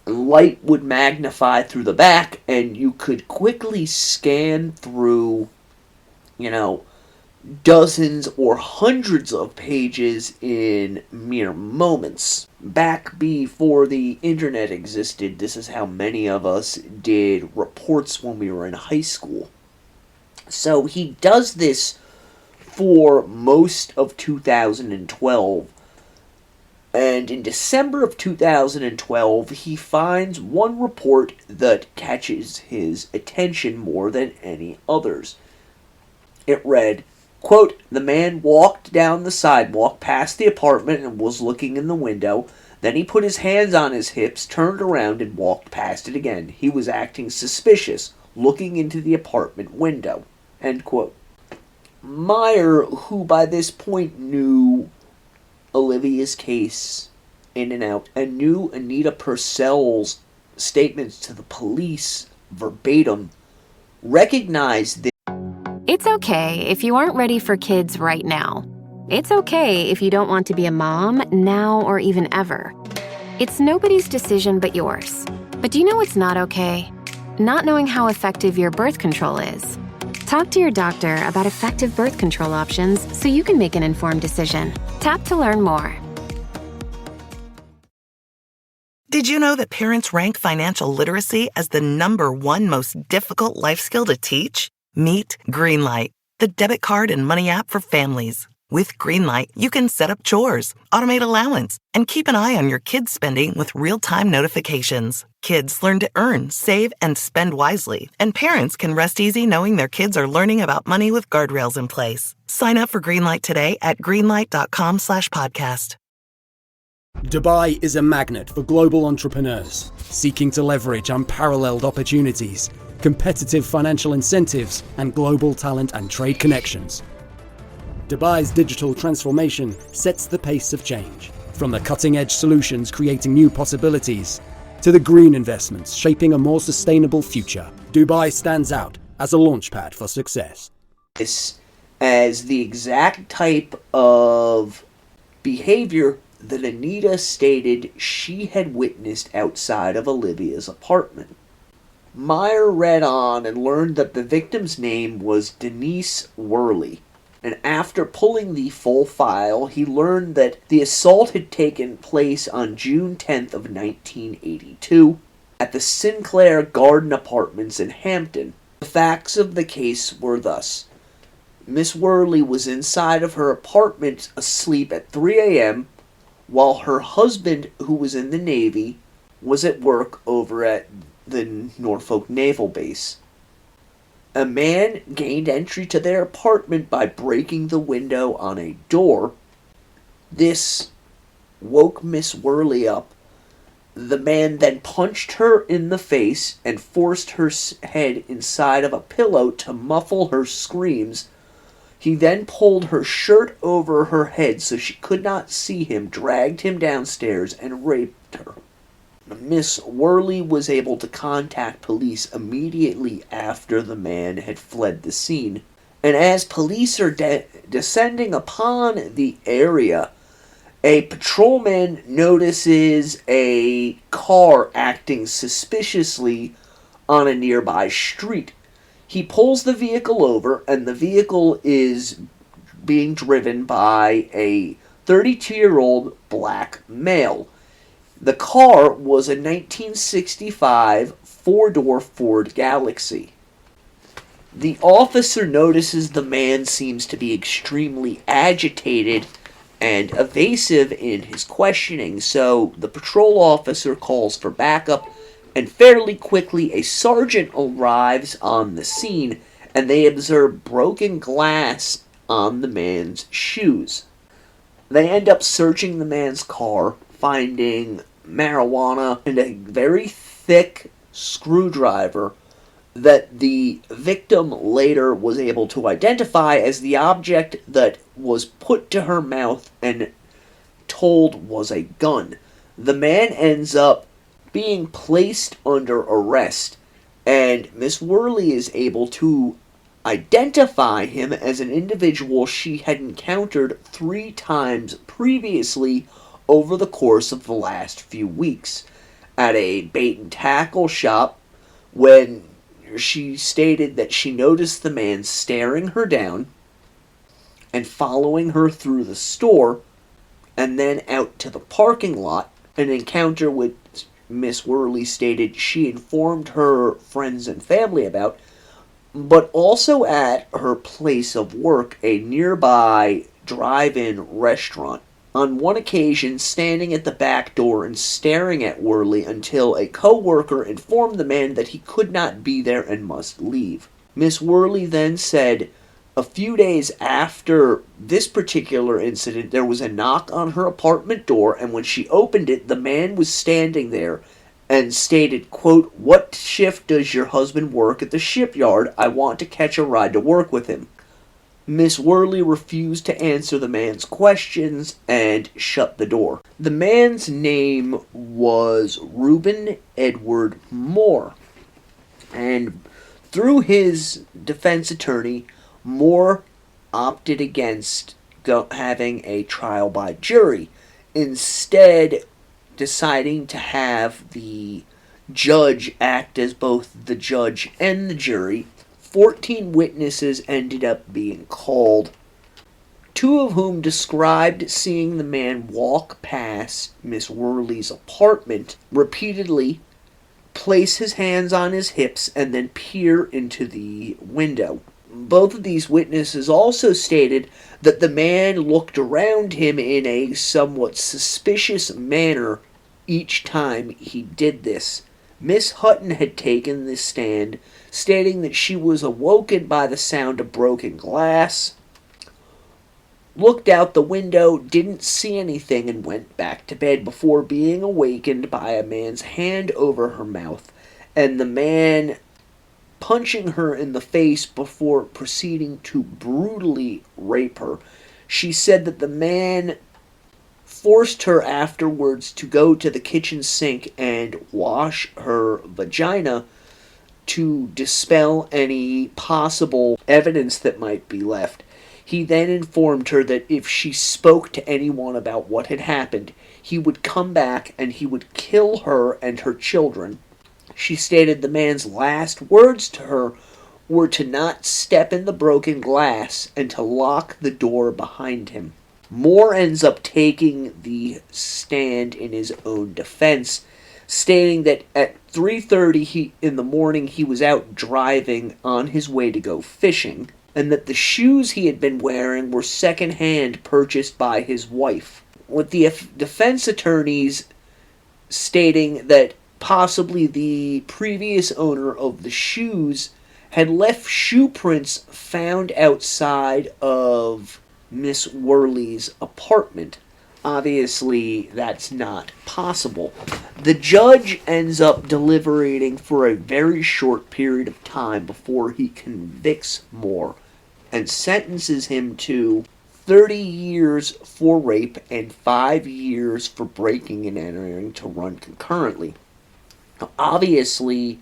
light would magnify through the back, and you could quickly scan through, dozens or hundreds of pages in mere moments. Back before the internet existed, this is how many of us did reports when we were in high school. So he does this for most of 2012, and in December of 2012, he finds one report that catches his attention more than any others. It read, quote, "The man walked down the sidewalk past the apartment and was looking in the window. Then he put his hands on his hips, turned around, and walked past it again. He was acting suspicious, looking into the apartment window." End quote. Meyer, who by this point knew Olivia's case in and out, and knew Anita Purcell's statements to the police verbatim, recognized this. It's okay if you aren't ready for kids right now. It's okay if you don't want to be a mom now or even ever. It's nobody's decision but yours. But do you know what's not okay? Not knowing how effective your birth control is. Talk to your doctor about effective birth control options so you can make an informed decision. Tap to learn more. Did you know that parents rank financial literacy as the #1 most difficult life skill to teach? Meet Greenlight, the debit card and money app for families. With Greenlight, you can set up chores, automate allowance, and keep an eye on your kids' spending with real-time notifications. Kids learn to earn, save, and spend wisely, and parents can rest easy knowing their kids are learning about money with guardrails in place. Sign up for Greenlight today at greenlight.com/podcast. Dubai is a magnet for global entrepreneurs seeking to leverage unparalleled opportunities, competitive financial incentives, and global talent and trade connections. Dubai's digital transformation sets the pace of change, from the cutting-edge solutions creating new possibilities to the green investments shaping a more sustainable future. Dubai stands out as a launchpad for success. This as the exact type of behavior that Anita stated she had witnessed outside of Olivia's apartment. Meyer read on and learned that the victim's name was Denise Worley. And after pulling the full file, he learned that the assault had taken place on June 10th of 1982 at the Sinclair Garden Apartments in Hampton. The facts of the case were thus. Miss Worley was inside of her apartment asleep at 3 a.m. while her husband, who was in the Navy, was at work over at the Norfolk Naval Base. A man gained entry to their apartment by breaking the window on a door. This woke Miss Worley up. The man then punched her in the face and forced her head inside of a pillow to muffle her screams. He then pulled her shirt over her head so she could not see him, dragged him downstairs, and raped her. Miss Worley was able to contact police immediately after the man had fled the scene. And as police are descending upon the area, a patrolman notices a car acting suspiciously on a nearby street. He pulls the vehicle over, and the vehicle is being driven by a 32-year-old black male. The car was a 1965 four-door Ford Galaxy. The officer notices the man seems to be extremely agitated and evasive in his questioning, so the patrol officer calls for backup, and fairly quickly a sergeant arrives on the scene, and they observe broken glass on the man's shoes. They end up searching the man's car, finding marijuana and a very thick screwdriver that the victim later was able to identify as the object that was put to her mouth and told was a gun. The man ends up being placed under arrest, and Miss Worley is able to identify him as an individual she had encountered 3 times previously over the course of the last few weeks. At a bait and tackle shop, when she stated that she noticed the man staring her down and following her through the store and then out to the parking lot, an encounter which Miss Worley stated she informed her friends and family about, but also at her place of work, a nearby drive-in restaurant. On one occasion, standing at the back door and staring at Worley until a co-worker informed the man that he could not be there and must leave. Miss Worley then said, a few days after this particular incident, there was a knock on her apartment door, and when she opened it, the man was standing there and stated, quote, "What shift does your husband work at the shipyard? I want to catch a ride to work with him." Miss Worley refused to answer the man's questions and shut the door. The man's name was Reuben Edward Moore, and through his defense attorney, Moore opted against having a trial by jury, instead deciding to have the judge act as both the judge and the jury. 14 witnesses ended up being called, 2 of whom described seeing the man walk past Miss Worley's apartment repeatedly, place his hands on his hips, and then peer into the window. Both of these witnesses also stated that the man looked around him in a somewhat suspicious manner each time he did this. Miss Hutton had taken this stand, stating that she was awoken by the sound of broken glass, looked out the window, didn't see anything, and went back to bed before being awakened by a man's hand over her mouth, and the man punching her in the face before proceeding to brutally rape her. She said that the man forced her afterwards to go to the kitchen sink and wash her vagina to dispel any possible evidence that might be left. He then informed her that if she spoke to anyone about what had happened, he would come back and he would kill her and her children. She stated the man's last words to her were to not step in the broken glass and to lock the door behind him. Moore ends up taking the stand in his own defense, stating that at 3:30 in the morning he was out driving on his way to go fishing, and that the shoes he had been wearing were second-hand purchased by his wife, with the defense attorneys stating that possibly the previous owner of the shoes had left shoe prints found outside of Miss Worley's apartment. Obviously, that's not possible. The judge ends up deliberating for a very short period of time before he convicts Moore and sentences him to 30 years for rape and 5 years for breaking and entering to run concurrently. Obviously,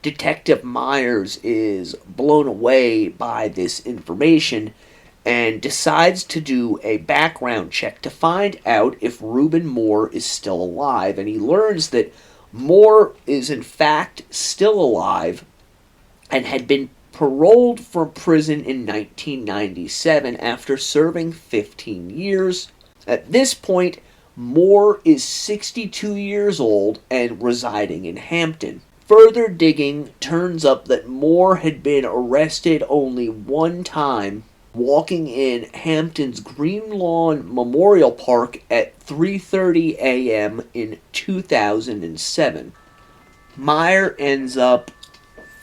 Detective Myers is blown away by this information and decides to do a background check to find out if Reuben Moore is still alive. And he learns that Moore is in fact still alive and had been paroled from prison in 1997 after serving 15 years. At this point, Moore is 62 years old and residing in Hampton. Further digging turns up that Moore had been arrested only one time walking in Hampton's Green Lawn Memorial Park at 3:30 a.m. in 2007. Meyer ends up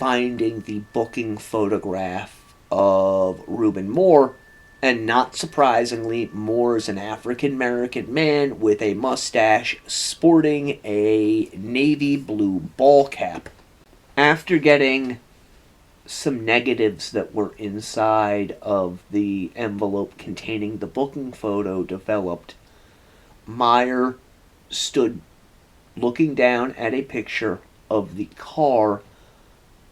finding the booking photograph of Reuben Moore, and not surprisingly, Moore is an African-American man with a mustache sporting a navy blue ball cap. After getting some negatives that were inside of the envelope containing the booking photo developed, Meyer stood looking down at a picture of the car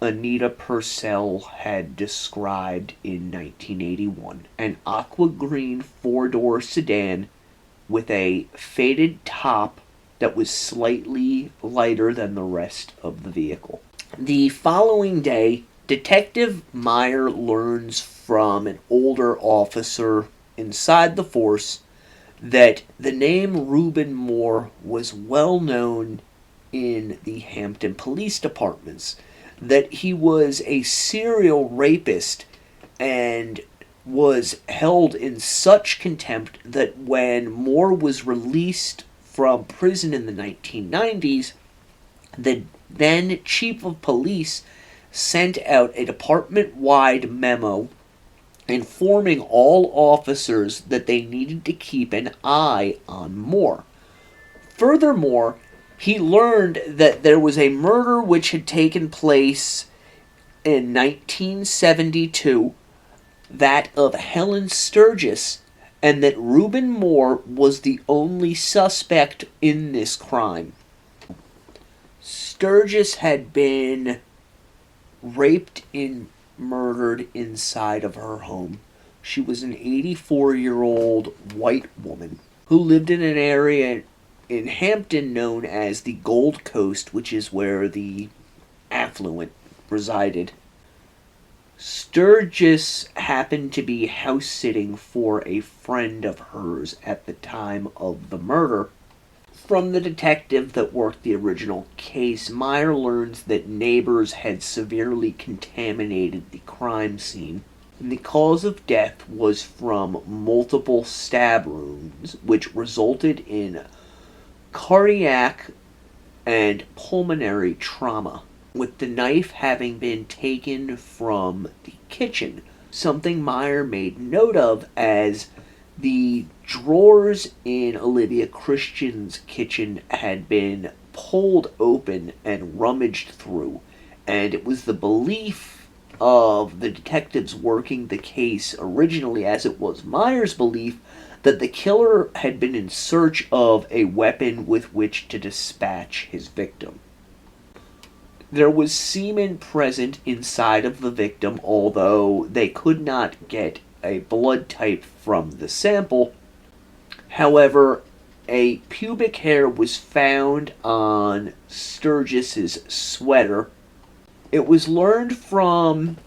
Anita Purcell had described in 1981. An aqua green four-door sedan with a faded top that was slightly lighter than the rest of the vehicle. The following day, Detective Meyer learns from an older officer inside the force that the name Reuben Moore was well known in the Hampton Police Departments, that he was a serial rapist and was held in such contempt that when Moore was released from prison in the 1990s, the then chief of police sent out a department-wide memo informing all officers that they needed to keep an eye on Moore. Furthermore, he learned that there was a murder which had taken place in 1972, that of Helen Sturgis, and that Reuben Moore was the only suspect in this crime. Sturgis had been raped and murdered inside of her home. She was an 84-year-old white woman who lived in an area in Hampton known as the Gold Coast, which is where the affluent resided. Sturgis happened to be house-sitting for a friend of hers at the time of the murder. From the detective that worked the original case, Meyer learns that neighbors had severely contaminated the crime scene. The cause of death was from multiple stab wounds, which resulted in cardiac and pulmonary trauma, with the knife having been taken from the kitchen, something Meyer made note of as the drawers in Olivia Christian's kitchen had been pulled open and rummaged through, and it was the belief of the detectives working the case originally, as it was Meyer's belief, that the killer had been in search of a weapon with which to dispatch his victim. There was semen present inside of the victim, although they could not get a blood type from the sample. However, a pubic hair was found on Sturgis's sweater. It was learned from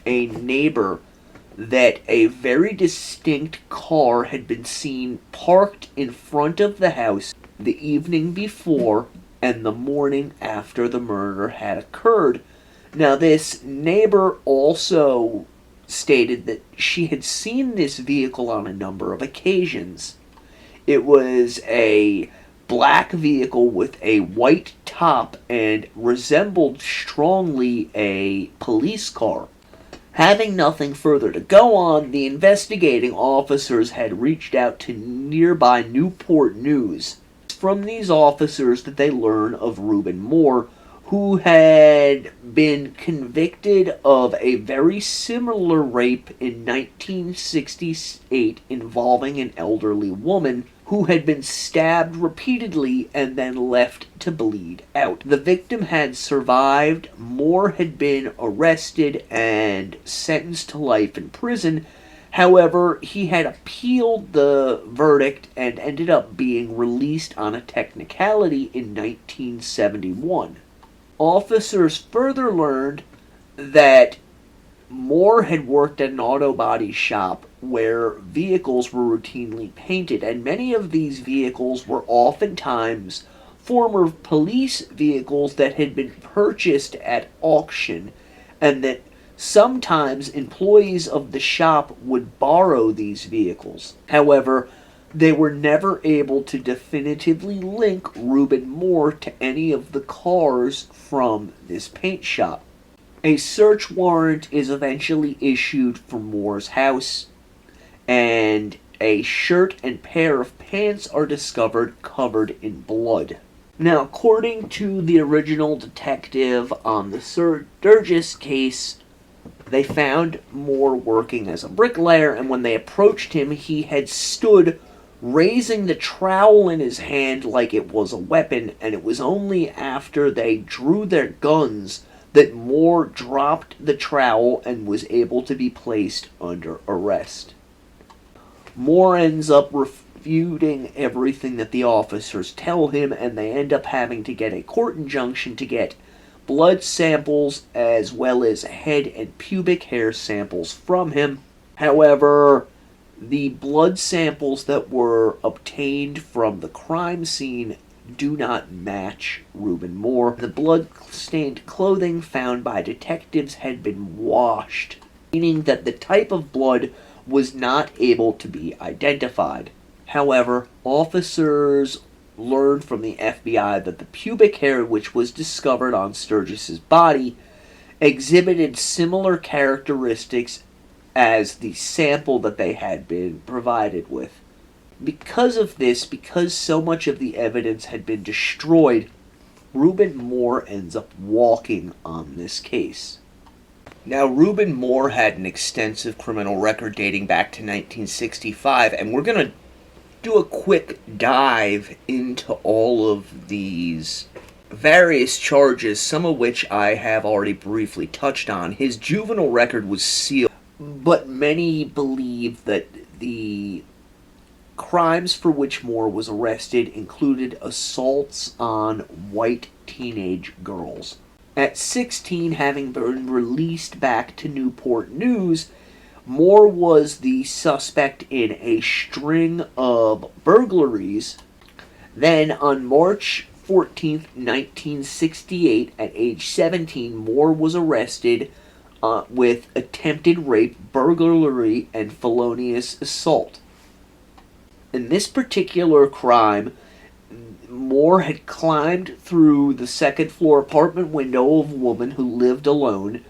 a neighbor that a very distinct car had been seen parked in front of the house the evening before and the morning after the murder had occurred. Now, this neighbor also stated that she had seen this vehicle on a number of occasions. It was a black vehicle with a white top and resembled strongly a police car. Having nothing further to go on, the investigating officers had reached out to nearby Newport News. From these officers that they learn of Reuben Moore, who had been convicted of a very similar rape in 1968 involving an elderly woman who had been stabbed repeatedly and then left to bleed out. The victim had survived. Moore had been arrested and sentenced to life in prison. However, he had appealed the verdict and ended up being released on a technicality in 1971. Officers further learned that Moore had worked at an auto body shop where vehicles were routinely painted, and many of these vehicles were oftentimes former police vehicles that had been purchased at auction, and that sometimes employees of the shop would borrow these vehicles. However, they were never able to definitively link Reuben Moore to any of the cars from this paint shop. A search warrant is eventually issued for Moore's house, and a shirt and pair of pants are discovered covered in blood. Now, according to the original detective on the Sturgis case, they found Moore working as a bricklayer, and when they approached him, he had stood raising the trowel in his hand like it was a weapon, and it was only after they drew their guns that Moore dropped the trowel and was able to be placed under arrest. Moore ends up refuting everything that the officers tell him, and they end up having to get a court injunction to get blood samples as well as head and pubic hair samples from him. However, the blood samples that were obtained from the crime scene do not match Reuben Moore. The blood-stained clothing found by detectives had been washed, meaning that the type of blood was not able to be identified. However, officers learned from the FBI that the pubic hair which was discovered on Sturgis's body exhibited similar characteristics as the sample that they had been provided with. Because of this, because so much of the evidence had been destroyed, Reuben Moore ends up walking on this case. Now, Reuben Moore had an extensive criminal record dating back to 1965, and we're going to do a quick dive into all of these various charges, some of which I have already briefly touched on. His juvenile record was sealed, but many believe that the crimes for which Moore was arrested included assaults on white teenage girls. At 16, having been released back to Newport News, Moore was the suspect in a string of burglaries. Then, on March 14th, 1968, at age 17, Moore was arrested with attempted rape, burglary, and felonious assault. In this particular crime, Moore had climbed through the second-floor apartment window of a woman who lived alone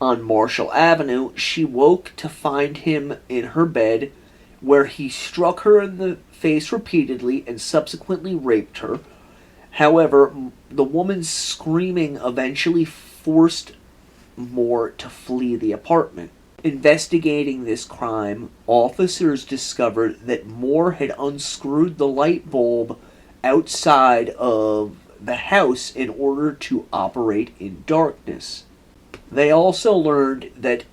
on Marshall Avenue. She woke to find him in her bed, where he struck her in the face repeatedly and subsequently raped her. However, the woman's screaming eventually forced Moore to flee the apartment. Investigating this crime, officers discovered that Moore had unscrewed the light bulb outside of the house in order to operate in darkness. They also learned that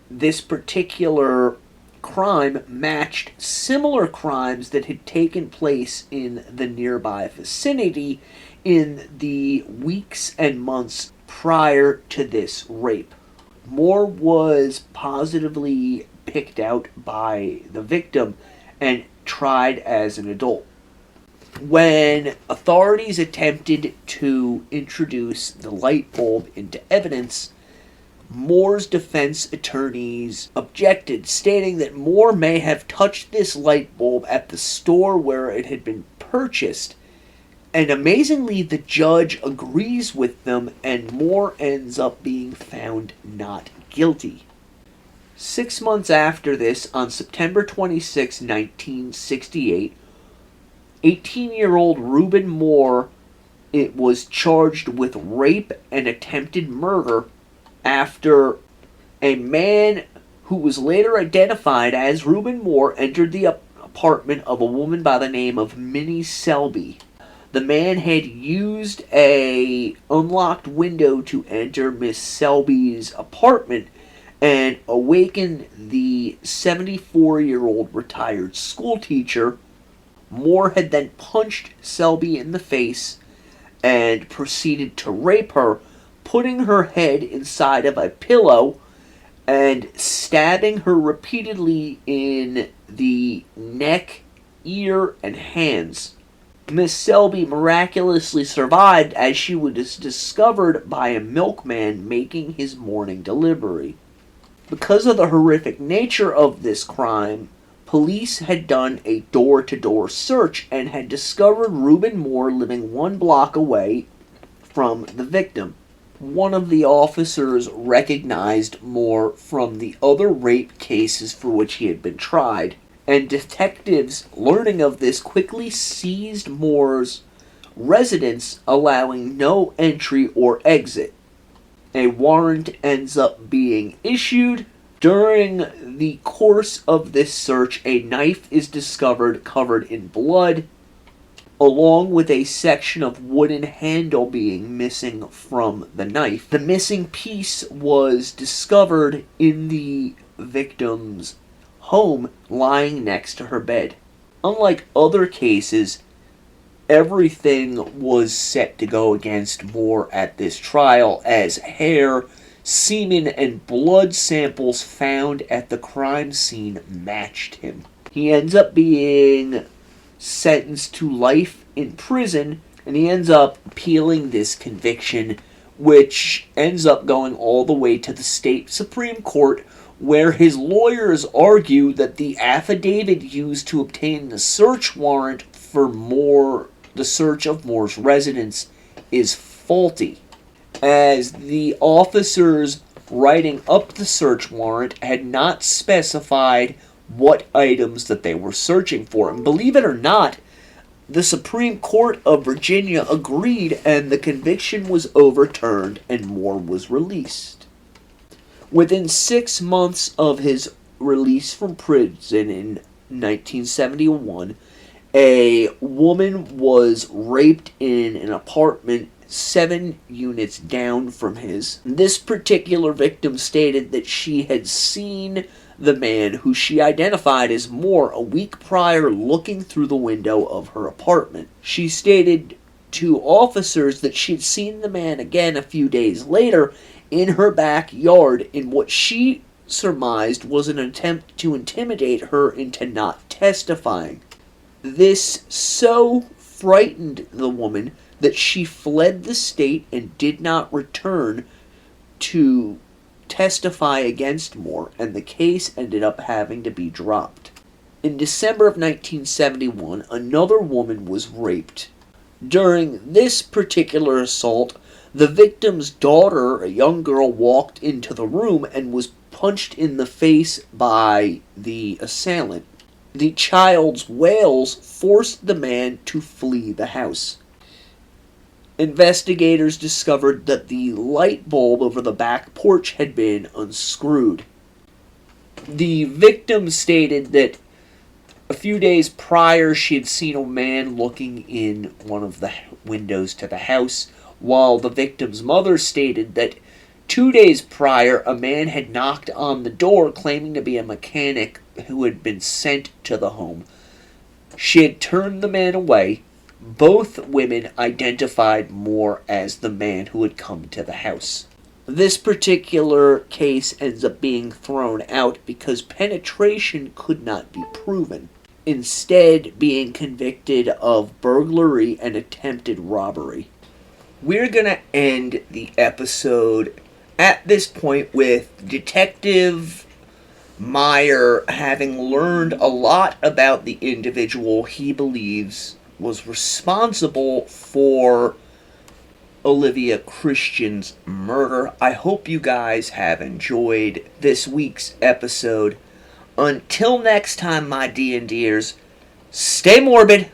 this particular crime matched similar crimes that had taken place in the nearby vicinity in the weeks and months prior to this rape. Moore was positively picked out by the victim and tried as an adult. When authorities attempted to introduce the light bulb into evidence, Moore's defense attorneys objected, stating that Moore may have touched this light bulb at the store where it had been purchased. And amazingly, the judge agrees with them, and Moore ends up being found not guilty. 6 months after this, on September 26, 1968, 18-year-old Reuben Moore was charged with rape and attempted murder after a man who was later identified as Reuben Moore entered the apartment of a woman by the name of Minnie Selby. The man had used a unlocked window to enter Miss Selby's apartment and awaken the 74-year-old retired schoolteacher. Moore had then punched Selby in the face and proceeded to rape her, putting her head inside of a pillow and stabbing her repeatedly in the neck, ear, and hands. Miss Selby miraculously survived, as she was discovered by a milkman making his morning delivery. Because of the horrific nature of this crime, police had done a door-to-door search and had discovered Reuben Moore living 1 block away from the victim. One of the officers recognized Moore from the other rape cases for which he had been tried, and detectives, learning of this, quickly seized Moore's residence, allowing no entry or exit. A warrant ends up being issued. During the course of this search, a knife is discovered covered in blood, along with a section of wooden handle being missing from the knife. The missing piece was discovered in the victim's home, lying next to her bed. Unlike other cases, everything was set to go against Moore at this trial, as hair, semen, and blood samples found at the crime scene matched him. He ends up being sentenced to life in prison, and he ends up appealing this conviction, which ends up going all the way to the state Supreme Court, where his lawyers argue that the affidavit used to obtain the search warrant for the search of Moore's residence is faulty, as the officers writing up the search warrant had not specified what items that they were searching for. And believe it or not, the Supreme Court of Virginia agreed, and the conviction was overturned, and Moore was released. Within 6 months of his release from prison in 1971, a woman was raped in an apartment 7 units down from his. This particular victim stated that she had seen the man, who she identified as Moore, a week prior looking through the window of her apartment. She stated to officers that she'd seen the man again a few days later in her backyard in what she surmised was an attempt to intimidate her into not testifying. This so frightened the woman that she fled the state and did not return to testify against Moore, and the case ended up having to be dropped. In December of 1971, another woman was raped. During this particular assault, the victim's daughter, a young girl, walked into the room and was punched in the face by the assailant. The child's wails forced the man to flee the house. Investigators discovered that the light bulb over the back porch had been unscrewed. The victim stated that a few days prior she had seen a man looking in one of the windows to the house, while the victim's mother stated that 2 days prior a man had knocked on the door claiming to be a mechanic who had been sent to the home. She had turned the man away. Both women identified Moore as the man who had come to the house. This particular case ends up being thrown out because penetration could not be proven, instead being convicted of burglary and attempted robbery. We're going to end the episode at this point with Detective Meyer having learned a lot about the individual he believes was responsible for Olivia Christian's murder. I hope you guys have enjoyed this week's episode. Until next time, my D&Ders, stay morbid,